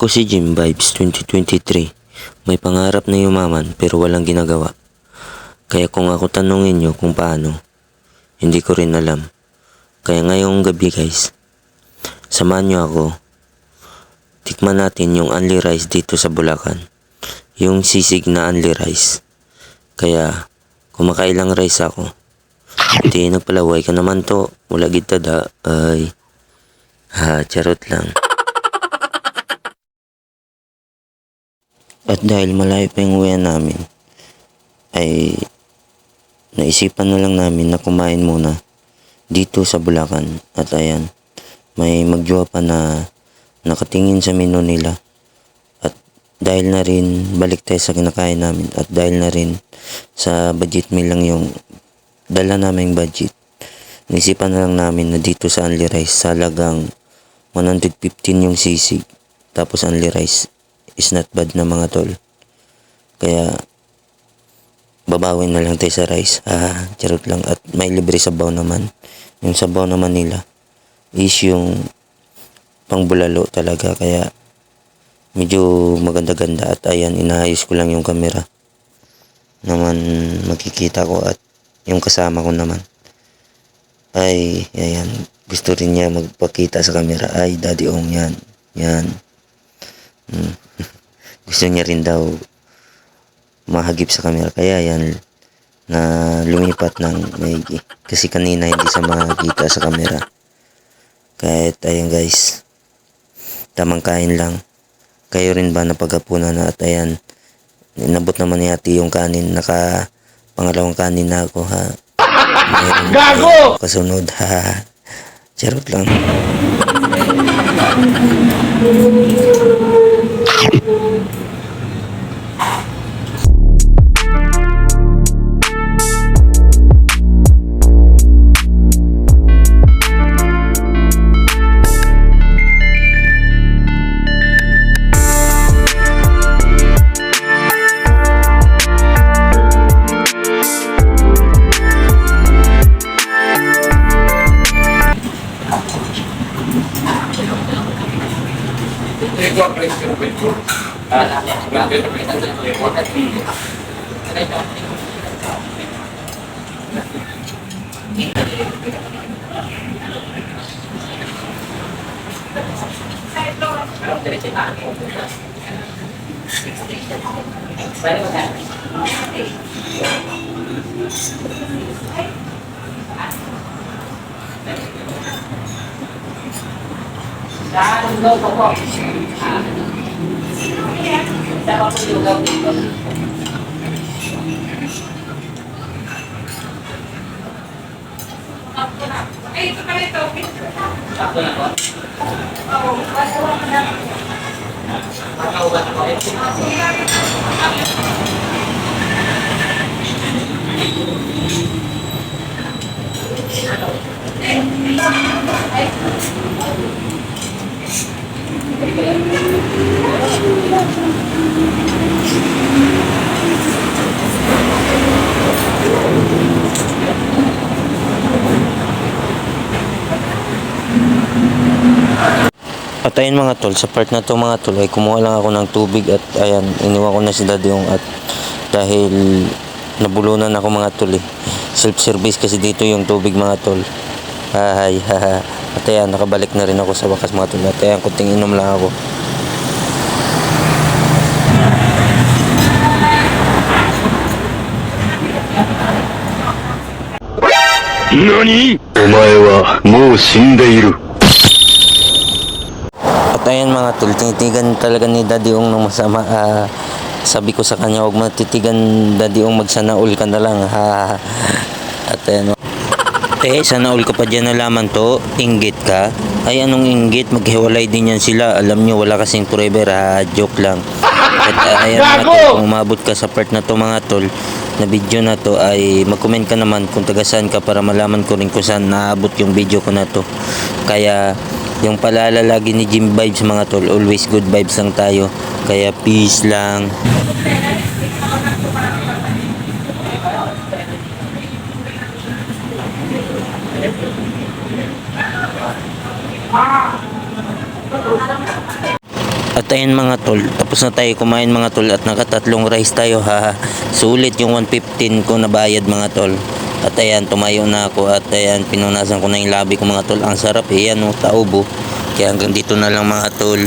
Ako si Jim Vibes 2023. May pangarap na yumaman pero walang ginagawa. Kaya kung ako tanungin nyo kung paano, hindi ko rin alam. Kaya ngayong gabi guys, samahan nyo ako. Tikman natin yung Only Rice dito sa Bulacan. Yung sisig na Only Rice. Kaya kumakailang rice ako. Hindi nagpalaway ka naman to. Wala kita da. Ay. Charot lang. At dahil malayo pa yung uwian namin, ay naisipan na lang namin na kumain muna dito sa Bulacan. At ayan, may magjowa pa na nakatingin sa menu nila. At dahil na rin, balik tayo sa kinakain namin. At dahil na rin sa budget meal lang yung dala naming budget, naisipan na lang namin na dito sa Only Rice, sa halagang 115 yung sisig. Tapos Only Rice is not bad na mga tol. Kaya babawin na lang tayo sa rice. Charot lang. At may libre sabaw naman. Yung sabaw naman nila is yung pang bulalo talaga. Kaya medyo maganda-ganda. At ayan, inaayos ko lang yung camera naman makikita ko. At yung kasama ko naman ay ayan, gusto rin niya magpakita sa camera. Ay Daddy Ong yan. Yan. Gusto niya rin daw mahagip sa camera, kaya yan na lumipat ng maigi kasi kanina hindi sa makakita sa camera. Kahit ayan guys, tamang kain lang. Kayo rin ba napaghapunan na? At ayan, inabot naman ni ate yung kanin. Naka pangalawang kanin na ako ha. Gago! Kasunod ha. Charot lang. Ay, ito pala ito. Sakto na po. Oo, wala ko na. Makaubat po. At ayun mga tol, sa part na to mga tol ay kumuha lang ako ng tubig. At ayan, iniwan ko na si Daddy Ong. At dahil nabulunan ako mga tol self-service kasi dito yung tubig mga tol. Ay, haha. At ayan, nakabalik na rin ako sa wakas mga tol. At ayan, kunting inom lang ako. NANI?! お前はもう死んでいる。 At ayan mga tol, tinitigan talaga ni Daddy Ong ng masama. Sabi ko sa kanya, huwag matitigan Daddy Ong, magsanaol ka na lang. At ayan, sanaol ka pa dyan na laman to, inggit ka. Ay anong inggit, maghiwalay din yan sila. Alam nyo, wala kasing forever joke lang. At ayan mga tol, kung umabot ka sa part na to mga tol, na video na to, ay mag-comment ka naman kung taga saan ka para malaman ko rin kung saan naabot yung video ko na to. Kaya yung paalala lagi ni Jim Vibes mga tol, always good vibes lang tayo. Kaya peace lang. At ayan mga tol, tapos na tayo kumain mga tol at nakatatlong rice tayo ha. Sulit yung 115 ko na bayad mga tol. At ayan, tumayo na ako at ayan, pinunasan ko na yung labi ko mga tol. Ang sarap eh, yan o, taubo. Kaya hanggang dito na lang mga tol.